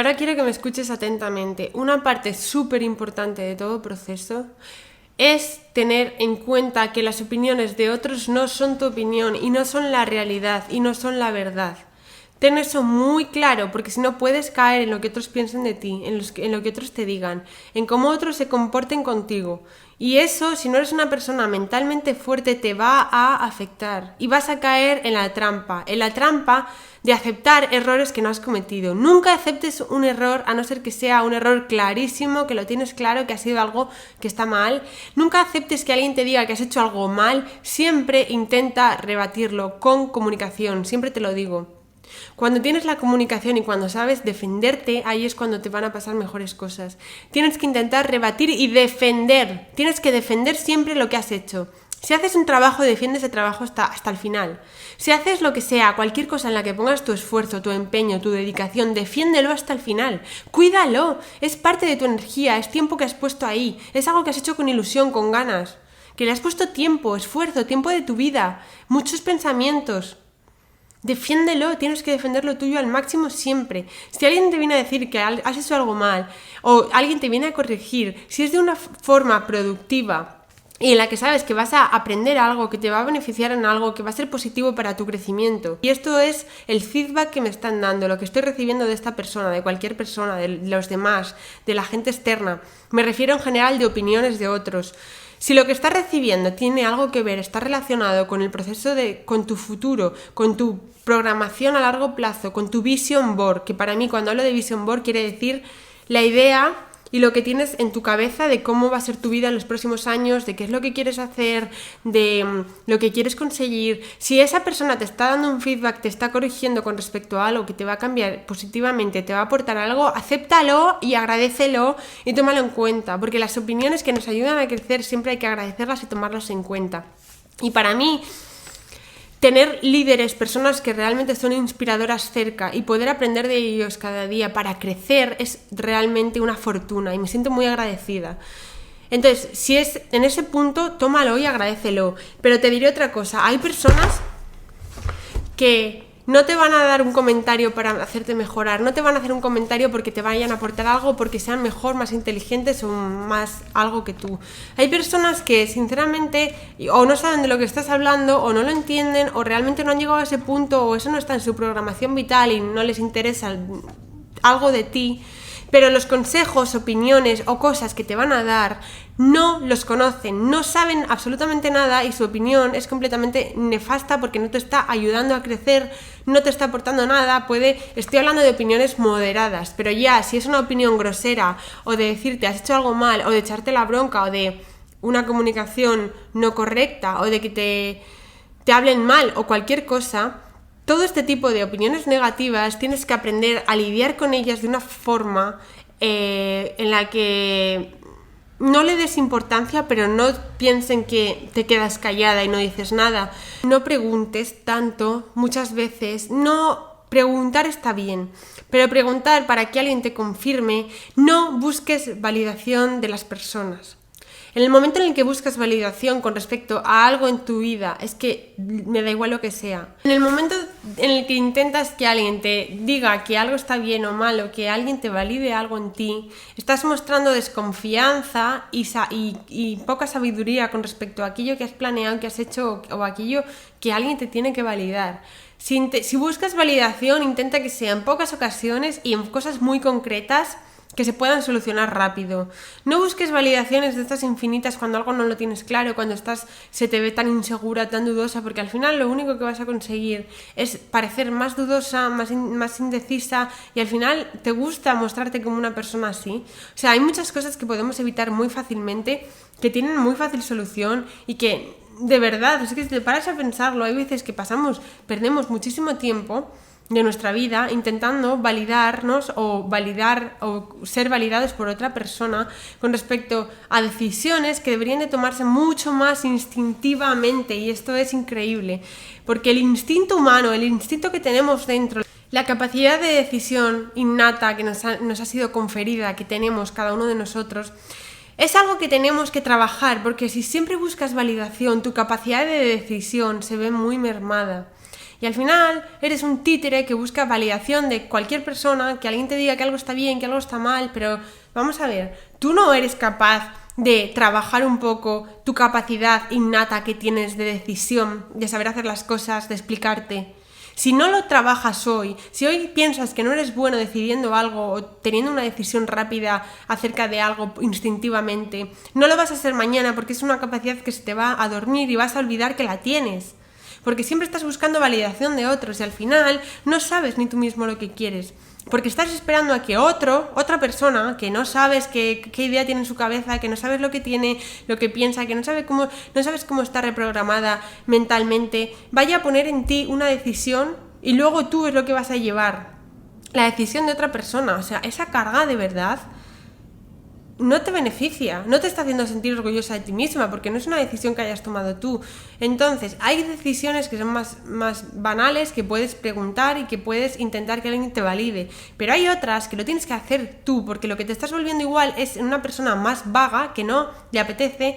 Ahora quiero que me escuches atentamente. Una parte súper importante de todo proceso es tener en cuenta que las opiniones de otros no son tu opinión y no son la realidad y no son la verdad. Ten eso muy claro, porque si no puedes caer en lo que otros piensen de ti, en lo que otros te digan, en cómo otros se comporten contigo. Y eso, si no eres una persona mentalmente fuerte, te va a afectar y vas a caer en la trampa de aceptar errores que no has cometido. Nunca aceptes un error, a no ser que sea un error clarísimo, que lo tienes claro, que ha sido algo que está mal. Nunca aceptes que alguien te diga que has hecho algo mal, siempre intenta rebatirlo con comunicación, siempre te lo digo. Cuando tienes la comunicación y cuando sabes defenderte, ahí es cuando te van a pasar mejores cosas. Tienes que intentar rebatir y defender. Tienes que defender siempre lo que has hecho. Si haces un trabajo, defiende ese trabajo hasta el final. Si haces lo que sea, cualquier cosa en la que pongas tu esfuerzo, tu empeño, tu dedicación, defiéndelo hasta el final. Cuídalo. Es parte de tu energía, es tiempo que has puesto ahí. Es algo que has hecho con ilusión, con ganas. Que le has puesto tiempo, esfuerzo, tiempo de tu vida, muchos pensamientos. Defiéndelo, tienes que defender lo tuyo al máximo siempre. Si alguien te viene a decir que has hecho algo mal o alguien te viene a corregir, si es de una forma productiva y en la que sabes que vas a aprender algo, que te va a beneficiar en algo, que va a ser positivo para tu crecimiento. Y esto es el feedback que me están dando, lo que estoy recibiendo de esta persona, de cualquier persona, de los demás, de la gente externa. Me refiero en general de opiniones de otros. Si lo que estás recibiendo tiene algo que ver, está relacionado con el proceso con tu futuro, con tu programación a largo plazo, con tu vision board, que para mí cuando hablo de vision board quiere decir la idea y lo que tienes en tu cabeza de cómo va a ser tu vida en los próximos años, de qué es lo que quieres hacer, de lo que quieres conseguir. Si esa persona te está dando un feedback, te está corrigiendo con respecto a algo que te va a cambiar positivamente, te va a aportar algo, acéptalo y agradécelo y tómalo en cuenta, porque las opiniones que nos ayudan a crecer siempre hay que agradecerlas y tomarlas en cuenta. Y para mí, tener líderes, personas que realmente son inspiradoras cerca y poder aprender de ellos cada día para crecer es realmente una fortuna y me siento muy agradecida. Entonces, si es en ese punto, tómalo y agradécelo. Pero te diré otra cosa, hay personas que no te van a dar un comentario para hacerte mejorar, no te van a hacer un comentario porque te vayan a aportar algo, porque sean mejor, más inteligentes o más algo que tú. Hay personas que sinceramente o no saben de lo que estás hablando o no lo entienden o realmente no han llegado a ese punto o eso no está en su programación vital y no les interesa algo de ti. Pero los consejos, opiniones o cosas que te van a dar no los conocen, no saben absolutamente nada y su opinión es completamente nefasta porque no te está ayudando a crecer, no te está aportando nada. Estoy hablando de opiniones moderadas, pero ya si es una opinión grosera o de decirte has hecho algo mal o de echarte la bronca o de una comunicación no correcta o de que te hablen mal o cualquier cosa, todo este tipo de opiniones negativas tienes que aprender a lidiar con ellas de una forma en la que no le des importancia, pero no piensen que te quedas callada y no dices nada. No preguntes tanto, muchas veces. No, preguntar está bien, pero preguntar para que alguien te confirme, no busques validación de las personas. En el momento en el que buscas validación con respecto a algo en tu vida, es que me da igual lo que sea. En el momento en el que intentas que alguien te diga que algo está bien o mal o que alguien te valide algo en ti, estás mostrando desconfianza y poca sabiduría con respecto a aquello que has planeado, que has hecho o aquello que alguien te tiene que validar. Si buscas validación, intenta que sea en pocas ocasiones y en cosas muy concretas que se puedan solucionar rápido. No busques validaciones de estas infinitas cuando algo no lo tienes claro, cuando se te ve tan insegura, tan dudosa, porque al final lo único que vas a conseguir es parecer más dudosa, más indecisa y al final te gusta mostrarte como una persona así. O sea, hay muchas cosas que podemos evitar muy fácilmente, que tienen muy fácil solución y que de verdad, es que si te paras a pensarlo, hay veces que perdemos muchísimo tiempo de nuestra vida intentando validarnos o validar o ser validados por otra persona con respecto a decisiones que deberían de tomarse mucho más instintivamente, y esto es increíble porque el instinto humano, el instinto que tenemos dentro, la capacidad de decisión innata que nos ha sido conferida, que tenemos cada uno de nosotros, es algo que tenemos que trabajar, porque si siempre buscas validación, tu capacidad de decisión se ve muy mermada. Y al final eres un títere que busca validación de cualquier persona, que alguien te diga que algo está bien, que algo está mal, pero vamos a ver, tú no eres capaz de trabajar un poco tu capacidad innata que tienes de decisión, de saber hacer las cosas, de explicarte. Si no lo trabajas hoy, si hoy piensas que no eres bueno decidiendo algo o teniendo una decisión rápida acerca de algo instintivamente, no lo vas a hacer mañana porque es una capacidad que se te va a dormir y vas a olvidar que la tienes. Porque siempre estás buscando validación de otros y al final no sabes ni tú mismo lo que quieres. Porque estás esperando a que otra persona, que no sabes qué idea tiene en su cabeza, que no sabes lo que tiene, lo que piensa, que no sabes cómo está reprogramada mentalmente, vaya a poner en ti una decisión y luego tú es lo que vas a llevar. La decisión de otra persona, o sea, esa carga de verdad no te beneficia, no te está haciendo sentir orgullosa de ti misma, porque no es una decisión que hayas tomado tú. Entonces, hay decisiones que son más banales, que puedes preguntar y que puedes intentar que alguien te valide, pero hay otras que lo tienes que hacer tú, porque lo que te estás volviendo igual es una persona más vaga, que no le apetece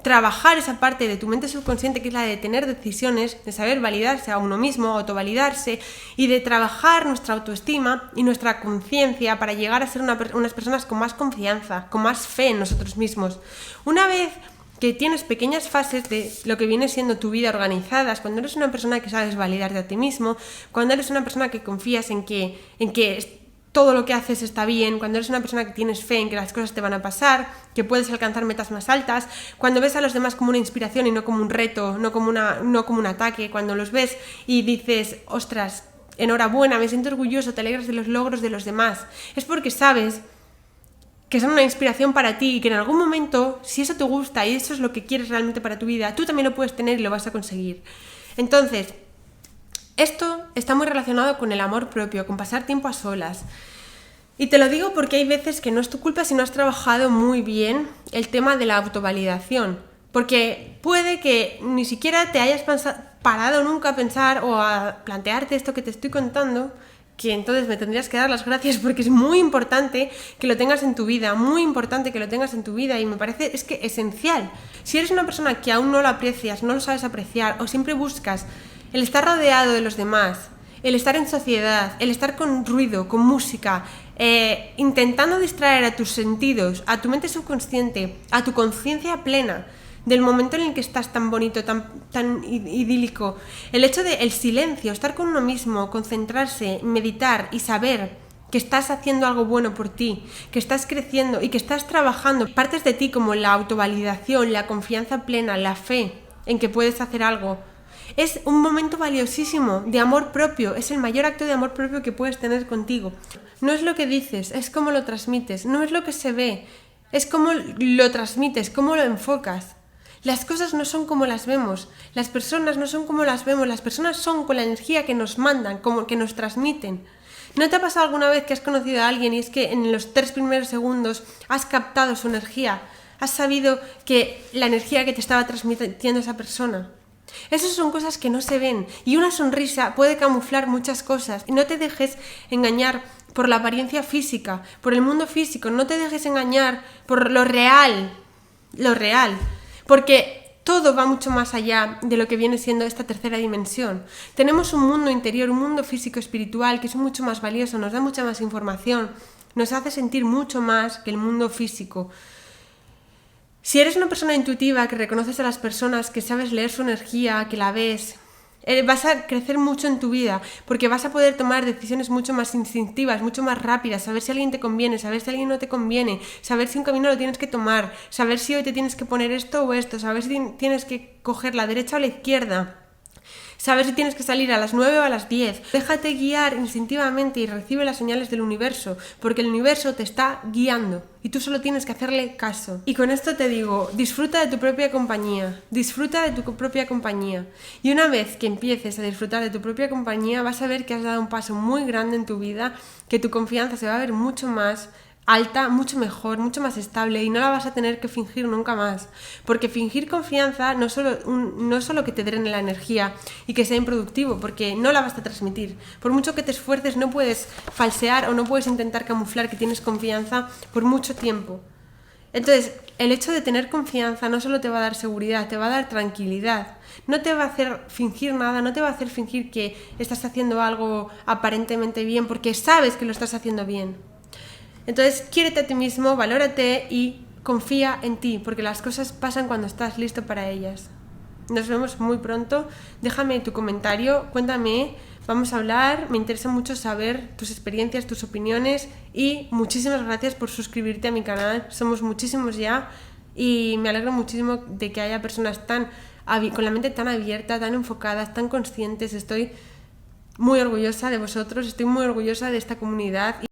trabajar esa parte de tu mente subconsciente que es la de tener decisiones, de saber validarse a uno mismo, autovalidarse y de trabajar nuestra autoestima y nuestra conciencia para llegar a ser unas personas con más confianza, con más fe en nosotros mismos. Una vez que tienes pequeñas fases de lo que viene siendo tu vida organizadas, cuando eres una persona que sabes validarte a ti mismo, cuando eres una persona que confías en que todo lo que haces está bien, cuando eres una persona que tienes fe en que las cosas te van a pasar, que puedes alcanzar metas más altas, cuando ves a los demás como una inspiración y no como un reto, no como un ataque, cuando los ves y dices, ostras, enhorabuena, me siento orgulloso, te alegras de los logros de los demás, es porque sabes que son una inspiración para ti y que en algún momento, si eso te gusta y eso es lo que quieres realmente para tu vida, tú también lo puedes tener y lo vas a conseguir. Entonces, esto está muy relacionado con el amor propio, con pasar tiempo a solas. Y te lo digo porque hay veces que no es tu culpa si no has trabajado muy bien el tema de la autovalidación. Porque puede que ni siquiera te hayas parado nunca a pensar o a plantearte esto que te estoy contando, que entonces me tendrías que dar las gracias porque es muy importante que lo tengas en tu vida, muy importante que lo tengas en tu vida y me parece es que esencial. Si eres una persona que aún no lo aprecias, no lo sabes apreciar o siempre buscas el estar rodeado de los demás, el estar en sociedad, el estar con ruido, con música, intentando distraer a tus sentidos, a tu mente subconsciente, a tu conciencia plena del momento en el que estás tan bonito, tan idílico, el hecho de el silencio, estar con uno mismo, concentrarse, meditar y saber que estás haciendo algo bueno por ti, que estás creciendo y que estás trabajando partes de ti como la autovalidación, la confianza plena, la fe en que puedes hacer algo. Es un momento valiosísimo de amor propio, es el mayor acto de amor propio que puedes tener contigo. No es lo que dices, es cómo lo transmites, no es lo que se ve, es cómo lo transmites, cómo lo enfocas. Las cosas no son como las vemos, las personas no son como las vemos, las personas son con la energía que nos mandan, como que nos transmiten. ¿No te ha pasado alguna vez que has conocido a alguien y es que en los 3 primeros segundos has captado su energía? ¿Has sabido que la energía que te estaba transmitiendo esa persona? Esas son cosas que no se ven y una sonrisa puede camuflar muchas cosas y no te dejes engañar por la apariencia física, por el mundo físico, no te dejes engañar por lo real, porque todo va mucho más allá de lo que viene siendo esta tercera dimensión. Tenemos un mundo interior, un mundo físico espiritual que es mucho más valioso, nos da mucha más información, nos hace sentir mucho más que el mundo físico. Si eres una persona intuitiva, que reconoces a las personas, que sabes leer su energía, que la ves, vas a crecer mucho en tu vida, porque vas a poder tomar decisiones mucho más instintivas, mucho más rápidas, saber si alguien te conviene, saber si alguien no te conviene, saber si un camino lo tienes que tomar, saber si hoy te tienes que poner esto o esto, saber si tienes que coger la derecha o la izquierda. Saber si tienes que salir a las 9 o a las 10. Déjate guiar instintivamente y recibe las señales del universo, porque el universo te está guiando y tú solo tienes que hacerle caso. Y con esto te digo, disfruta de tu propia compañía, disfruta de tu propia compañía. Y una vez que empieces a disfrutar de tu propia compañía, vas a ver que has dado un paso muy grande en tu vida, que tu confianza se va a ver mucho más alta, mucho mejor, mucho más estable y no la vas a tener que fingir nunca más, porque fingir confianza no es solo que te drene la energía y que sea improductivo, porque no la vas a transmitir. Por mucho que te esfuerces no puedes falsear o no puedes intentar camuflar que tienes confianza por mucho tiempo. Entonces, el hecho de tener confianza no solo te va a dar seguridad, te va a dar tranquilidad. No te va a hacer fingir nada, no te va a hacer fingir que estás haciendo algo aparentemente bien porque sabes que lo estás haciendo bien. Entonces, quiérete a ti mismo, valórate y confía en ti, porque las cosas pasan cuando estás listo para ellas. Nos vemos muy pronto. Déjame tu comentario, cuéntame, vamos a hablar. Me interesa mucho saber tus experiencias, tus opiniones y muchísimas gracias por suscribirte a mi canal. Somos muchísimos ya y me alegro muchísimo de que haya personas con la mente tan abierta, tan enfocadas, tan conscientes. Estoy muy orgullosa de vosotros, estoy muy orgullosa de esta comunidad.